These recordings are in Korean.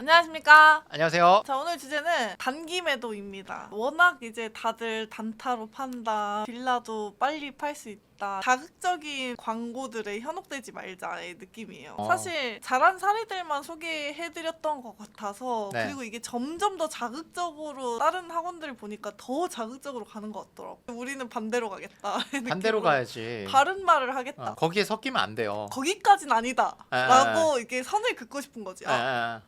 안녕하십니까. 안녕하세요. 자, 오늘 주제는 단기 매도입니다. 워낙 이제 다들 단타로 판다, 빌라도 빨리 팔 수 있다, 자극적인 광고들에 현혹되지 말자의 느낌이에요. 사실 잘한 사례들만 소개해드렸던 것 같아서 네. 그리고 이게 점점 더 자극적으로 다른 학원들을 보니까 더 자극적으로 가는 것 같더라고. 우리는 반대로 가겠다. 반대로 가야지. 바른 말을 하겠다. 거기에 섞이면 안 돼요. 거기까진 아니다 라고 이렇게 선을 긋고 싶은 거지.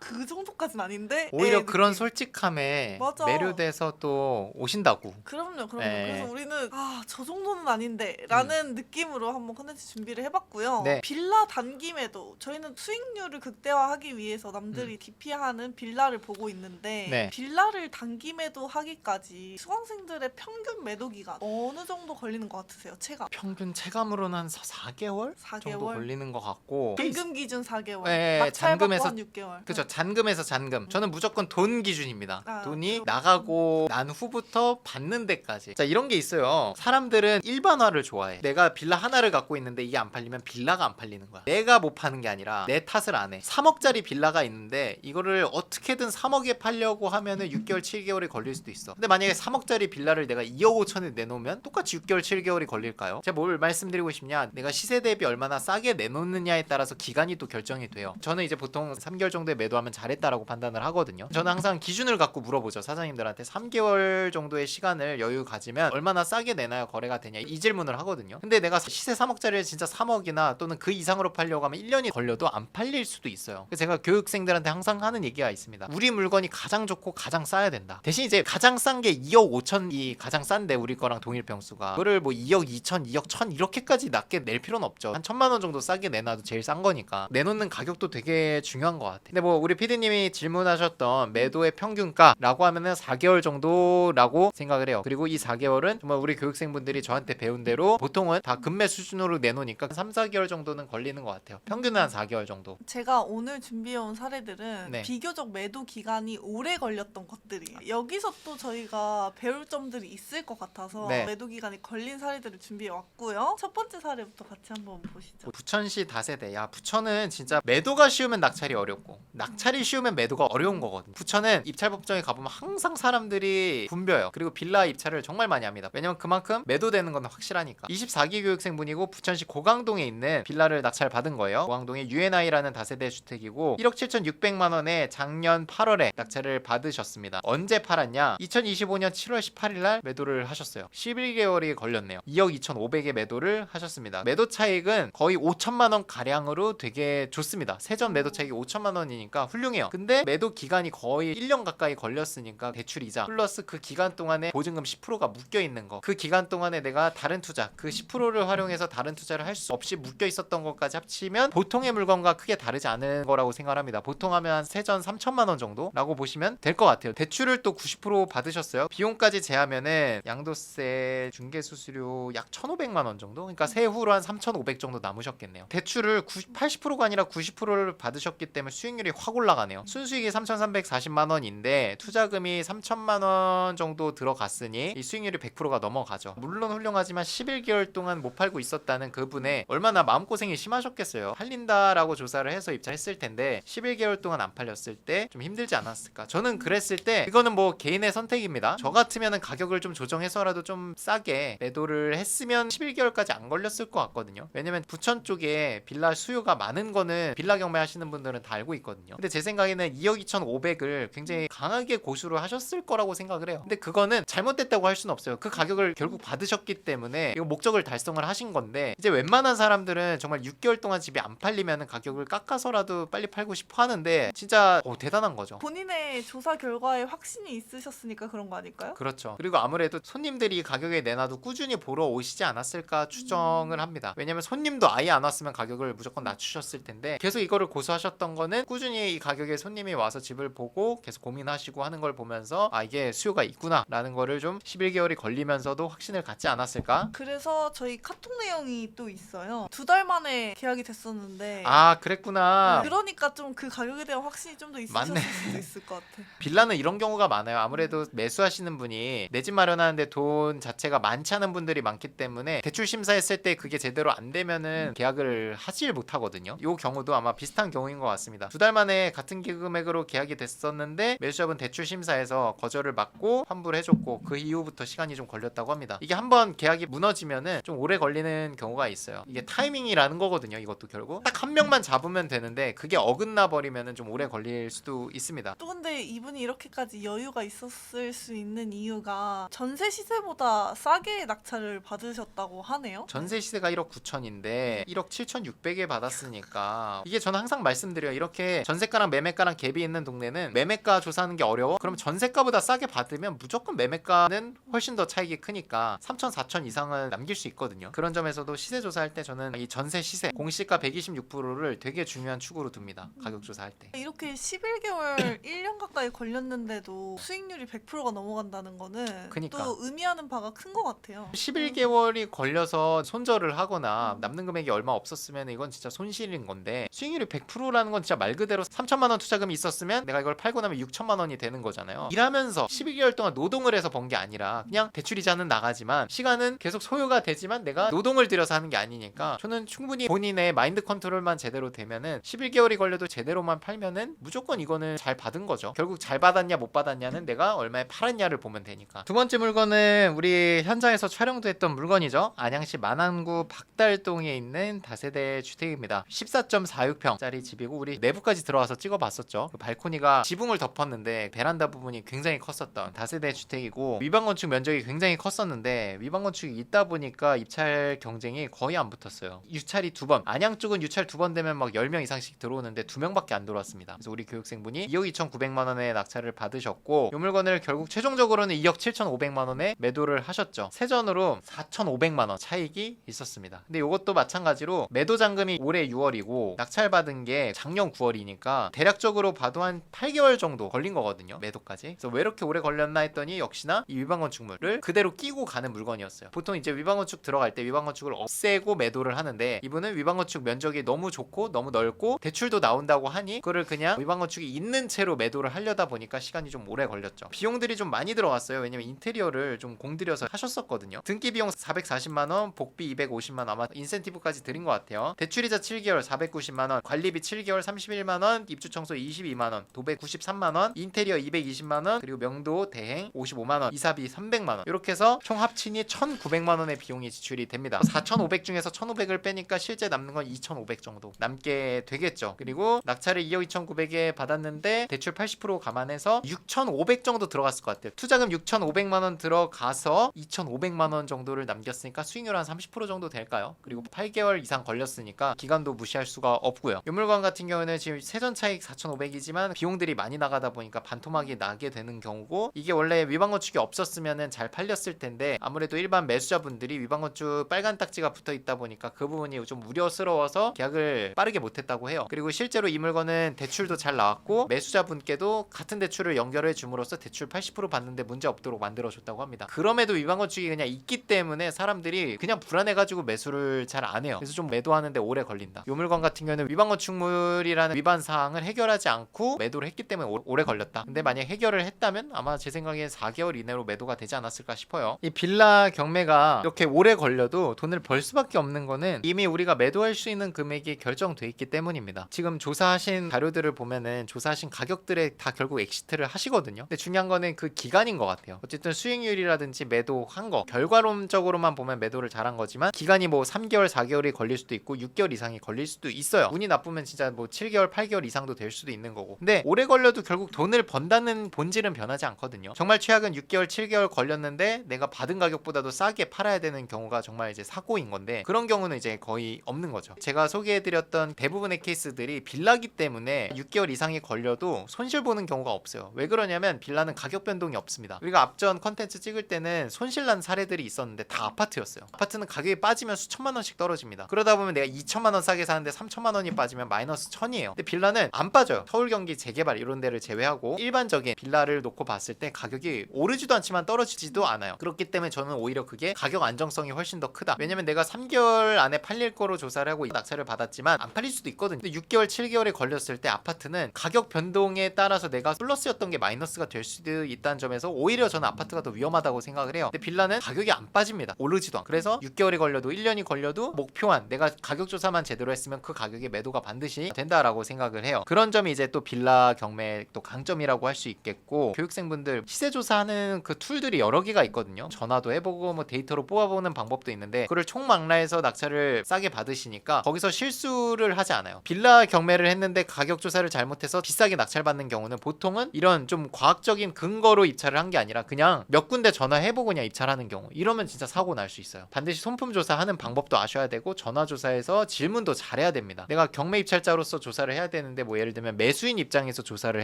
그 정도까진 아닌데 오히려 그런 느낌. 솔직함에 맞아. 매료돼서 또 오신다고. 그럼요. 네. 그래서 우리는 저 정도는 아닌데 라는 느낌으로 한번 컨텐츠 준비를 해봤고요. 네. 빌라 단기 매도, 저희는 수익률을 극대화하기 위해서 남들이 DP하는 빌라를 보고 있는데 네. 빌라를 단기 매도하기까지 수강생들의 평균 매도 기간 어느 정도 걸리는 것 같으세요? 체감 평균 체감으로는 한 4개월? 4개월? 정도 걸리는 것 같고. 잔금 기준 4개월, 네, 낙찰 받고 잔금에서- 한 6개월. 그죠. 잔금에서 잔금. 저는 무조건 돈 기준입니다. 돈이 그렇구나. 나가고 난 후부터 받는 데까지. 자, 이런 게 있어요. 사람들은 일반화를 좋아해. 내가 빌라 하나를 갖고 있는데 이게 안 팔리면 빌라가 안 팔리는 거야. 내가 못 파는 게 아니라 내 탓을 안 해. 3억짜리 빌라가 있는데 이거를 어떻게든 3억에 팔려고 하면은 6개월, 7개월이 걸릴 수도 있어. 근데 만약에 3억짜리 빌라를 내가 2억 5천에 내놓으면 똑같이 6개월, 7개월이 걸릴까요? 제가 뭘 말씀드리고 싶냐? 내가 시세 대비 얼마나 싸게 내놓느냐에 따라서 기간이 또 결정이 돼요. 저는 이제 보통 3개월 정도에 매도하면 잘했다라고 판단을 하거든요. 저는 항상 기준을 갖고 물어보죠. 사장님들한테 3개월 정도의 시간을 여유 가지면 얼마나 싸게 내놔야 거래가 되냐, 이 질문을 하거든요. 근데 내가 시세 3억짜리를 진짜 3억이나 또는 그 이상으로 팔려고 하면 1년이 걸려도 안 팔릴 수도 있어요. 그래서 제가 교육생들한테 항상 하는 얘기가 있습니다. 우리 물건이 가장 좋고 가장 싸야 된다. 대신 이제 가장 싼 게 2억 5천이 가장 싼데 우리 거랑 동일 평수가, 그거를 뭐 2억 2천, 2억 1천 이렇게까지 낮게 낼 필요는 없죠. 한 1,000만 원 정도 싸게 내놔도 제일 싼 거니까 내놓는 가격도 되게 중요한 것 같아요. 근데 뭐 우리 PD님이 질문하셨던 매도의 평균가라고 하면은 4개월 정도라고 생각을 해요. 그리고 이 4개월은 정말 우리 교육생분들이 저한테 배운 대로 보통은 다 금매 수준으로 내놓으니까 3, 4개월 정도는 걸리는 것 같아요. 평균은 한 4개월 정도. 제가 오늘 준비해온 사례들은 네. 비교적 매도 기간이 오래 걸렸던 것들이에요. 여기서 또 저희가 배울 점들이 있을 것 같아서 네. 매도 기간이 걸린 사례들을 준비해왔고요. 첫 번째 사례부터 같이 한번 보시죠. 부천시 다세대. 야, 부천은 진짜 매도가 쉬우면 낙찰이 어렵고 낙찰이 쉬우면 매도가 어려운 거거든요. 부천은 입찰 법정에 가보면 항상 사람들이 붐벼요. 그리고 빌라 입찰을 정말 많이 합니다. 왜냐면 그만큼 매도되는 건 확실하니까. 24기 교육생분이고 부천시 고강동에 있는 빌라를 낙찰 받은 거예요. 고강동의 UNI라는 다세대 주택이고 1억 7,600만 원에 작년 8월에 낙찰을 받으셨습니다. 언제 팔았냐? 2025년 7월 18일 날 매도를 하셨어요. 11개월이 걸렸네요. 2억 2,500에 매도를 하셨습니다. 매도 차익은 거의 5천만 원 가량으로 되게 좋습니다. 세전 매도 차익이 5천만 원이니까 훌륭해요. 근데 매도 기간이 거의 1년 가까이 걸렸으니까 대출이자 플러스 그 기간 동안에 보증금 10%가 묶여 있는 거, 그 기간 동안에 내가 다른 투자, 그 10%를 활용해서 다른 투자를 할 수 없이 묶여 있었던 것까지 합치면 보통의 물건과 크게 다르지 않은 거라고 생각합니다. 보통 하면 한 세전 3천만 원 정도라고 보시면 될 것 같아요. 대출을 또 90% 받으셨어요. 비용까지 제하면은 양도세, 중개수수료 약 1,500만 원 정도? 그러니까 세후로 한 3,500 정도 남으셨겠네요. 대출을 80%가 아니라 90%를 받으셨기 때문에 수익률이 확 올라가네요. 순수익이 3,340만 원인데 투자금이 3천만 원 정도 들어갔으니 이 수익률이 100%가 넘어가죠. 물론 훌륭하지만 11개월 동안 못 팔고 있었다는 그분의 얼마나 마음고생이 심하셨겠어요. 팔린다라고 조사를 해서 입찰했을 텐데 11개월 동안 안 팔렸을 때 좀 힘들지 않았을까. 저는 그랬을 때 이거는 뭐 개인의 선택입니다. 저 같으면은 가격을 좀 조정해서라도 좀 싸게 매도를 했으면 11개월까지 안 걸렸을 것 같거든요. 왜냐면 부천 쪽에 빌라 수요가 많은 거는 빌라 경매 하시는 분들은 다 알고 있거든요. 근데 제 생각에는 2억 2,500을 굉장히 강하게 고수를 하셨을 거라고 생각을 해요. 근데 그거는 잘못됐다고 할 수는 없어요. 그 가격을 결국 받으셨기 때문에 이거 목적을 달성을 하신 건데, 이제 웬만한 사람들은 정말 6개월 동안 집이 안 팔리면 가격을 깎아서라도 빨리 팔고 싶어 하는데 진짜 대단한 거죠. 본인의 조사 결과에 확신이 있으셨으니까 그런 거 아닐까요? 그렇죠. 그리고 아무래도 손님들이 가격에 내놔도 꾸준히 보러 오시지 않았을까 추정을 합니다. 왜냐면 손님도 아예 안 왔으면 가격을 무조건 낮추셨을 텐데 계속 이거를 고수하셨던 거는 꾸준히 이 가격에 손님이 와서 집을 보고 계속 고민하시고 하는 걸 보면서 이게 수요가 있구나 라는 거를 좀 11개월이 걸리면서도 확신을 갖지 않았을까? 그래서 저희 카톡 내용이 또 있어요. 2달 만에 계약이 됐었는데 아 그랬구나. 그러니까 좀 그 가격에 대한 확신이 좀 더 있으셨을 맞네. 수도 있을 것 같아. 빌라는 이런 경우가 많아요. 아무래도 매수하시는 분이 내 집 마련하는데 돈 자체가 많지 않은 분들이 많기 때문에 대출 심사했을 때 그게 제대로 안 되면은 계약을 하질 못하거든요. 이 경우도 아마 비슷한 경우인 것 같습니다. 2달 만에 같은 금액으로 계약이 됐었는데 매수자분 대출 심사에서 거절을 받고 환불을 해줬고 그 이후부터 시간이 좀 걸렸다고 합니다. 이게 한번 계약이 무너지면은 좀 오래 걸리는 경우가 있어요. 이게 타이밍이라는 거거든요. 이것도 결국 딱 한 명만 잡으면 되는데 그게 어긋나 버리면은 좀 오래 걸릴 수도 있습니다. 또 근데 이분이 이렇게까지 여유가 있었을 수 있는 이유가 전세 시세보다 싸게 낙찰을 받으셨다고 하네요. 전세 시세가 1억 9천인데 1억 7,600에 받았으니까 이게 저는 항상 말씀드려요. 이렇게 전세가랑 매매가랑 갭이 있는 동네는 매매가 조사하는 게 어려워. 그럼 전세가보다 싸게 받으면 무조건 매매가는 훨씬 더 차익이 크니까 3천 4천 이상은 남길 수 있거든요. 그런 점에서도 시세 조사할 때 저는 이 전세 시세 공시가 126%를 되게 중요한 축으로 둡니다. 가격 조사할 때. 이렇게 11개월 1년 가까이 걸렸는데도 수익률이 100%가 넘어간다는 거는 그니까. 또 의미하는 바가 큰 것 같아요. 11개월이 걸려서 손절을 하거나 남는 금액이 얼마 없었으면 이건 진짜 손실인 건데 수익률이 100%라는 건 진짜 말 그대로 3천만 원 투자금이 있었으면 내가 이걸 팔고 나면 6천만 원이 되는 거잖아요. 일하면서 12개월 동안 노동을 해서 번 게 아니라 그냥 대출이자는 나가지만 시간은 계속 소요가 되지만 내가 노동을 들여서 하는 게 아니니까 저는 충분히 본인의 마인드 컨트롤만 제대로 되면은 11개월이 걸려도 제대로만 팔면은 무조건 이거는 잘 받은 거죠. 결국 잘 받았냐 못 받았냐는 내가 얼마에 팔았냐를 보면 되니까. 두 번째 물건은 우리 현장에서 촬영도 했던 물건이죠. 안양시 만안구 박달동에 있는 다세대 주택입니다. 14.46평짜리 집이고 우리 내부까지 들어와서 찍어봤었죠. 그 발코니가 지붕을 덮었는데 베란다 부분이 굉장히 컸었던 다세대 주택이고 위반 건축 면적이 굉장히 컸었는데 위반 건축이 있다 보니까 입찰 경쟁이 거의 안 붙었어요. 유찰이 2번, 안양 쪽은 유찰 2번 되면 막 10명 이상씩 들어오는데 2명밖에 안 들어왔습니다. 그래서 우리 교육생분이 2억 2,900만 원에 낙찰을 받으셨고 이 물건을 결국 최종적으로는 2억 7,500만 원에 매도를 하셨죠. 세전으로 4,500만 원 차익이 있었습니다. 근데 이것도 마찬가지로 매도 잔금이 올해 6월이고 낙찰 받은 게 작년 9월이니까 대략적으로 봐도 한 8개월 정도 걸린 거거든요. 매도까지. 그래서 왜 이렇게 오래 걸렸나 했더니 역시나 이 위반 건축물을 그대로 끼고 가는 물건이었어요. 보통 이제 위반 건축 들어갈 때 위반 건축을 없애고 매도를 하는데 이분은 위반 건축 면적이 너무 좋고 너무 넓고 대출도 나온다고 하니 그거를 그냥 위반 건축이 있는 채로 매도를 하려다 보니까 시간이 좀 오래 걸렸죠. 비용들이 좀 많이 들어갔어요. 왜냐면 인테리어를 좀 공들여서 하셨었거든요. 등기 비용 440만 원, 복비 250만 원, 아마 인센티브까지 드린 것 같아요. 대출이자 7개월 490만 원, 관리비 7개월 31만 원, 입주 청소 22만 원, 도배 93만 원, 인테리어 220만 원, 그리고 명도 대행 55만 원, 이사비 300만 원. 이렇게 해서 총 합친이 1,900만 원의 비용이 지출이 됩니다. 4,500 중에서 1,500을 빼니까 실제 남는 건 2,500 정도 남게 되겠죠. 그리고 낙찰을 2억 2,900에 받았는데 대출 80% 감안해서 6,500 정도 들어갔을 것 같아요. 투자금 6,500만 원 들어가서 2,500만 원 정도를 남겼으니까 수익률 한 30% 정도 될까요? 그리고 8개월 이상 걸렸으니까 기간도 무시할 수가 없고요. 이 물건 같은 경우는 지금 세전 차익 4,500이지만 비용들이 많이 나가다 보니까 반토막이 나게 되는 경우고 이게 원래 위반 건축이 없었으면은 잘 팔렸을 텐데 아무래도 일반 매수자분들이 위반 건축 빨간 딱지가 붙어 있다 보니까 그 부분이 좀 우려스러워서 계약을 빠르게 못했다고 해요. 그리고 실제로 이 물건은 대출도 잘 나왔고 매수자분께도 같은 대출을 연결해 줌으로써 대출 80% 받는데 문제 없도록 만들어줬다고 합니다. 그럼에도 위반 건축이 그냥 있기 때문에 사람들이 그냥 불안해가지고 매수를 잘 안 해요. 그래서 좀 매도하는데 오래 걸린다. 이 물건 같은 경우는 위반 건축물이라는 위반 사항을 해결하지 않고 매도를 했기 때문에 오래 걸렸다. 근데 만약 해결을 했다면 아마 제 생각엔 4개월 이내로 매도가 되지 않았을까 싶어요. 이 빌라 경매가 이렇게 오래 걸려도 돈을 벌 수밖에 없는 거는 이미 우리가 매도할 수 있는 금액이 결정돼 있기 때문입니다. 지금 조사하신 자료들을 보면은 조사하신 가격들에 다 결국 엑시트를 하시거든요. 근데 중요한 거는 그 기간인 것 같아요. 어쨌든 수익률이라든지 매도한 거 결과론적으로만 보면 매도를 잘한 거지만 기간이 뭐 3개월 4개월이 걸릴 수도 있고 6개월 이상이 걸릴 수도 있어요. 운이 나쁘면 진짜 뭐 7개월 8개월 이상도 될 수도 있는 거고. 근데 오래 걸려도 결국 돈을 번다는 본질은 변하지 않거든요. 정말 최악은 6개월 7개월 걸렸는데 내가 받은 가격보다도 싸게 팔아야 되는 경우가 정말 이제 사고인 건데 그런 경우는 이제 거의 없는 거죠. 제가 소개해드렸던 대부분의 케이스들이 빌라기 때문에 6개월 이상이 걸려도 손실 보는 경우가 없어요. 왜 그러냐면 빌라는 가격 변동이 없습니다. 우리가 앞전 컨텐츠 찍을 때는 손실난 사례들이 있었는데 다 아파트였어요. 아파트는 가격이 빠지면 수천만 원씩 떨어집니다. 그러다 보면 내가 2천만 원 싸게 사는데 3천만 원이 빠지면 마이너스 1000이에요. 근데 빌라는 안 빠져요. 서울 경기 재개발 이런 데를 제외하고 일반적인 빌라를 놓고 봤을 때 가격이 오르지도 않지만 떨어지지도 않아요. 그렇기 때문에 저는 오히려 그게 가격 안정성 가능성이 훨씬 더 크다. 왜냐면 내가 3개월 안에 팔릴 거로 조사를 하고 낙찰을 받았지만 안 팔릴 수도 있거든요. 근데 6개월 7개월에 걸렸을 때 아파트는 가격 변동에 따라서 내가 플러스였던 게 마이너스가 될 수도 있다는 점에서 오히려 저는 아파트가 더 위험하다고 생각을 해요. 근데 빌라는 가격이 안 빠집니다. 오르지도 않고. 그래서 6개월이 걸려도 1년이 걸려도 목표한 내가 가격 조사만 제대로 했으면 그 가격에 매도가 반드시 된다라고 생각을 해요. 그런 점이 이제 또 빌라 경매 또 강점이라고 할 수 있겠고, 교육생분들 시세 조사하는 그 툴들이 여러 개가 있거든요. 전화도 해보고 뭐 데이터로 뽑아보는 방법도 있는데 그걸 총망라해서 낙찰을 싸게 받으시니까 거기서 실수를 하지 않아요. 빌라 경매를 했는데 가격 조사를 잘못해서 비싸게 낙찰받는 경우는 보통은 이런 좀 과학적인 근거로 입찰을 한 게 아니라 그냥 몇 군데 전화해보고 그냥 입찰하는 경우, 이러면 진짜 사고 날 수 있어요. 반드시 손품 조사하는 방법도 아셔야 되고 전화 조사에서 질문도 잘해야 됩니다. 내가 경매 입찰자로서 조사를 해야 되는데 뭐 예를 들면 매수인 입장에서 조사를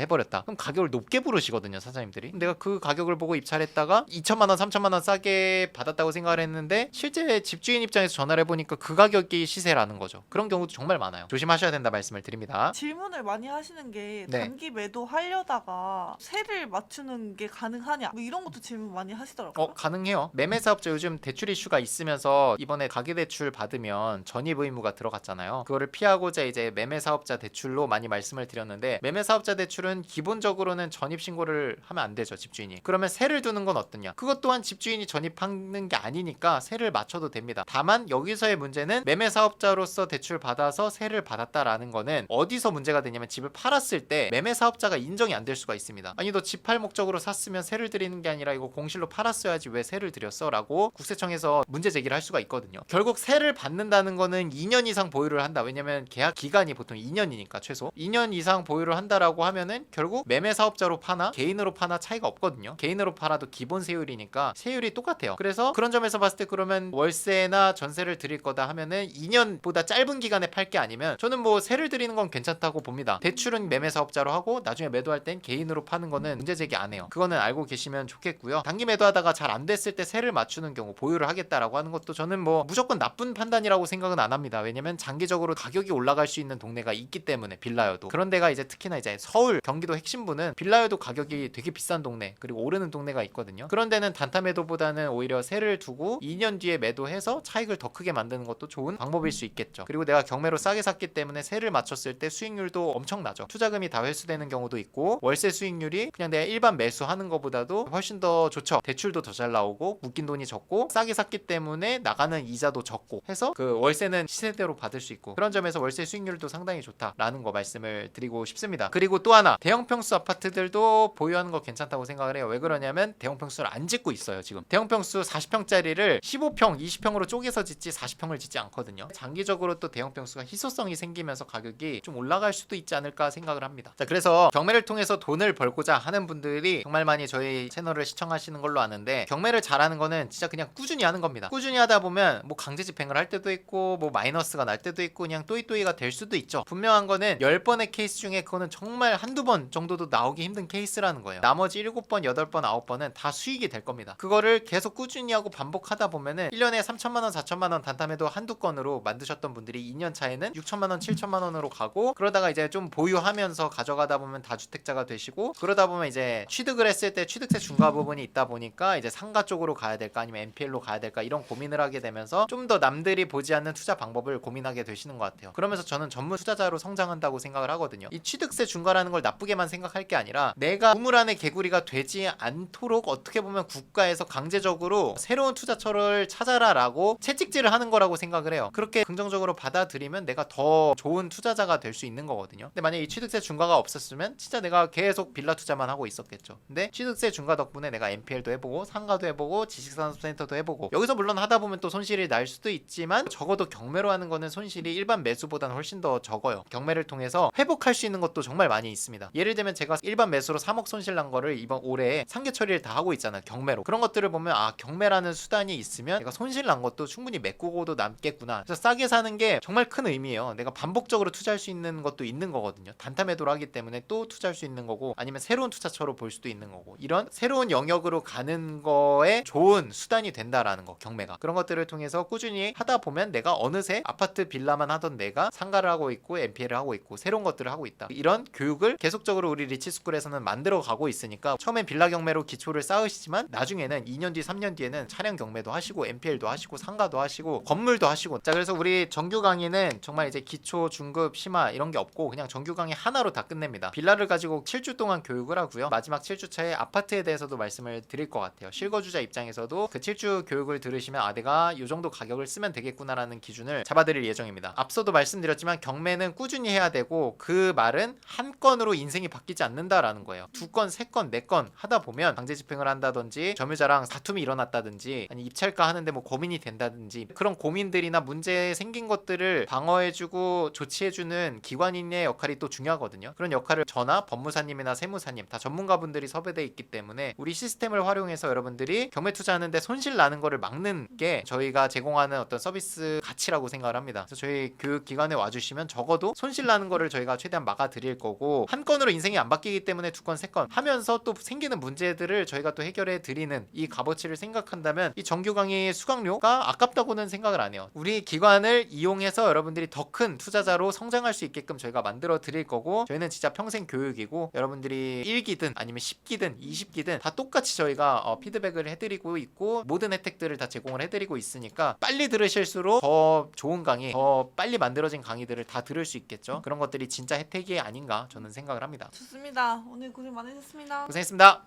해버렸다. 그럼 가격을 높게 부르시거든요, 사장님들이. 내가 그 가격을 보고 입찰했다가 2천만 원, 3천만 원 싸게 받았다고 생각을 했는데 실제 집주인 입장에서 전화를 해보니까 그 가격이 시세라는 거죠. 그런 경우도 정말 많아요. 조심하셔야 된다 말씀을 드립니다. 질문을 많이 하시는 게 네. 단기 매도 하려다가 세를 맞추는 게 가능하냐 뭐 이런 것도 질문 많이 하시더라고요. 가능해요. 매매 사업자 요즘 대출 이슈가 있으면서 이번에 가계대출 받으면 전입 의무가 들어갔잖아요. 그거를 피하고자 이제 매매 사업자 대출로 많이 말씀을 드렸는데, 매매 사업자 대출은 기본적으로는 전입 신고를 하면 안 되죠, 집주인이. 그러면 세를 두는 건 어떠냐? 그것 또한 집주인이 전입하는 게 아니니까 세를 맞춰도 됩니다. 다만 여기서의 문제는 매매 사업자로서 대출 받아서 세를 받았다라는 거는 어디서 문제가 되냐면, 집을 팔았을 때 매매 사업자가 인정이 안 될 수가 있습니다. 아니 너 집 팔 목적으로 샀으면 세를 드리는 게 아니라 이거 공실로 팔았어야지 왜 세를 드렸어? 라고 국세청에서 문제 제기를 할 수가 있거든요. 결국 세를 받는다는 거는 2년 이상 보유를 한다. 왜냐면 계약 기간이 보통 2년이니까 최소 2년 이상 보유를 한다라고 하면은 결국 매매 사업자로 파나 개인으로 파나 차이가 없거든요. 개인으로 팔아도 기본 세율이니까 세율이 똑같아요. 그래서 그런 점에서 봤을 때 그러면 월세나 전세를 드릴 거다 하면은 2년보다 짧은 기간에 팔 게 아니면 저는 뭐 세를 드리는 건 괜찮다고 봅니다. 대출은 매매 사업자로 하고 나중에 매도할 땐 개인으로 파는 거는 문제 제기 안 해요. 그거는 알고 계시면 좋겠고요. 단기 매도하다가 잘 안 됐을 때 세를 맞추는 경우 보유를 하겠다라고 하는 것도 저는 뭐 무조건 나쁜 판단이라고 생각은 안 합니다. 왜냐면 장기적으로 가격이 올라갈 수 있는 동네가 있기 때문에, 빌라여도. 그런 데가 이제 특히나 이제 서울, 경기도 핵심부는 빌라여도 가격이 되게 비싼 동네, 그리고 오르는 동네가 있거든요. 그런 데는 단타 매도보다는 오히려 세를 두고 2년 뒤에 매도해서 차익을 더 크게 만드는 것도 좋은 방법일 수 있겠죠. 그리고 내가 경매로 싸게 샀기 때문에 세를 맞췄을 때 수익률도 엄청나죠. 투자금이 다 회수되는 경우도 있고, 월세 수익률이 그냥 내가 일반 매수하는 것보다도 훨씬 더 좋죠. 대출도 더 잘 나오고, 묶인 돈이 적고, 싸게 샀기 때문에 나가는 이자도 적고 해서 그 월세는 시세대로 받을 수 있고, 그런 점에서 월세 수익률도 상당히 좋다라는 거 말씀을 드리고 싶습니다. 그리고 또 하나, 대형 평수 아파트들도 보유하는 거 괜찮다고 생각을 해요. 왜 그러냐면 대형 평수를 안 짓고 있어요. 지금 대형 평수 40평짜리를 15평, 20평으로 쪼개서 짓지 40평을 짓지 않거든요. 장기적으로 또 대형 평수가 희소성이 생기면서 가격이 좀 올라갈 수도 있지 않을까 생각을 합니다. 자, 그래서 경매를 통해서 돈을 벌고자 하는 분들이 정말 많이 저희 채널을 시청하시는 걸로 아는데, 경매를 잘하는 거는 진짜 그냥 꾸준히 하는 겁니다. 꾸준히 하다 보면 뭐 강제 집행을 할 때도 있고, 뭐 마이너스가 날 때도 있고, 그냥 또이또이가 될 수도 있죠. 분명한 거는 10번의 케이스 중에 그거는 정말 한두 번 정도도 나오기 힘든 케이스라는 거예요. 나머지 7번, 8번, 9번은 다 수익이 될 겁니다. 그거를 계속 꾸준히 하고 반복하다 보면은 1년에 3천만 원, 4천만 원 단타매도 한두 건으로 만드셨던 분들이 2년 차에는 6천만 원, 7천만 원으로 가고, 그러다가 이제 좀 보유하면서 가져가다 보면 다주택자가 되시고, 그러다 보면 이제 취득을 했을 때 취득세 중과 부분이 있다 보니까 이제 상가 쪽으로 가야 될까 아니면 NPL로 가야 될까 이런 고민을 하게 되면서 좀 더 남들이 보지 않는 투자 방법을 고민하게 되시는 것 같아요. 그러면서 저는 전문 투자자로 성장한다고 생각을 하거든요. 이 취득세 중과라는 걸 나쁘게만 생각할 게 아니라, 내가 우물 안에 개구리가 되지 않도록 어떻게 보면 국가에서 강제적으로 새로운 투자처를 찾아라라고 채찍질을 하는 거라고 생각을 해요. 그렇게 긍정적으로 받아들이면 내가 더 좋은 투자자가 될 수 있는 거거든요. 근데 만약에 이 취득세 중과가 없었으면 진짜 내가 계속 빌라 투자만 하고 있었겠죠. 근데 취득세 중과 덕분에 내가 NPL도 해보고, 상가도 해보고, 지식산업센터도 해보고, 여기서 물론 하다 보면 또 손실이 날 수도 있지만 적어도 경매로 하는 거는 손실이 일반 매수보다는 훨씬 더 적어요. 경매를 통해서 회복할 수 있는 것도 정말 많이 있습니다. 예를 들면 제가 일반 매수로 3억 손실 난 거를 이번 올해 상계 처리를 다 하고 있잖아요, 경매로. 그런 것들을 보면 아, 경매라는 수단이 있으면 내가 손실 난 것도 충분히 메꾸고도 남겠구나. 그래서 싸게 사는 게 정말 큰 의미예요. 내가 반복적으로 투자할 수 있는 것도 있는 거거든요. 단타 매도를 하기 때문에 또 투자할 수 있는 거고, 아니면 새로운 투자처로 볼 수도 있는 거고, 이런 새로운 영역으로 가는 거에 좋은 수단이 된다라는 거, 경매가. 그런 것들을 통해서 꾸준히 하다 보면 내가 어느새 아파트 빌라만 하던 내가 상가를 하고 있고, NPL을 하고 있고, 새로운 것들을 하고 있다. 이런 교육을 계속적으로 우리 리치스쿨에서는 만들어 가고 있으니까, 처음엔 빌라 경매로 기초를 쌓으시지만 나중에는 2년 뒤, 3년 뒤에는 차량 경매도 하시고 하시고 MPL도 하시고 상가도 하시고 건물도 하시고. 자, 그래서 우리 정규 강의는 정말 이제 기초, 중급, 심화 이런 게 없고 그냥 정규 강의 하나로 다 끝냅니다. 빌라를 가지고 7주 동안 교육을 하고요. 마지막 7주차에 아파트에 대해서도 말씀을 드릴 것 같아요. 실거주자 입장에서도 그 7주 교육을 들으시면 아, 내가 이 정도 가격을 쓰면 되겠구나라는 기준을 잡아드릴 예정입니다. 앞서도 말씀드렸지만 경매는 꾸준히 해야 되고 그 말은 한 건으로 인생이 바뀌지 않는다라는 거예요. 2건, 3건, 4건 하다 보면 강제 집행을 한다든지 점유자랑 다툼이 일어났다든지 아니 입찰가 하는데 뭐 고민이 된다든지 그런 고민들이나 문제 생긴 것들을 방어해주고 조치해주는 기관인의 역할이 또 중요하거든요. 그런 역할을 저나 법무사님이나 세무사님 다 전문가분들이 섭외되어 있기 때문에 우리 시스템을 활용해서 여러분들이 경매 투자하는데 손실 나는 거를 막는 게 저희가 제공하는 어떤 서비스 가치라고 생각을 합니다. 그래서 저희 교육기관에 와주시면 적어도 손실 나는 거를 저희가 최대한 막아드릴 거고 한 건으로 인생이 안 바뀌기 때문에 2건, 3건 하면서 또 생기는 문제들을 저희가 또 해결해 드리는 이 값어치를 생각한다면 이 정규 강의 수강료가 아깝다고는 생각을 안 해요. 우리 기관을 이용해서 여러분들이 더 큰 투자자로 성장할 수 있게끔 저희가 만들어 드릴 거고 저희는 진짜 평생 교육이고 여러분들이 1기든 아니면 10기든 20기든 다 똑같이 저희가 피드백을 해드리고 있고 모든 혜택들을 다 제공을 해드리고 있으니까 빨리 들으실수록 더 좋은 강의, 더 빨리 만들어진 강의들을 다 들을 수 있겠죠. 그런 것들이 진짜 혜택이 아닌가 저는 생각을 합니다. 좋습니다. 오늘 고생 많으셨습니다. 고생했습니다.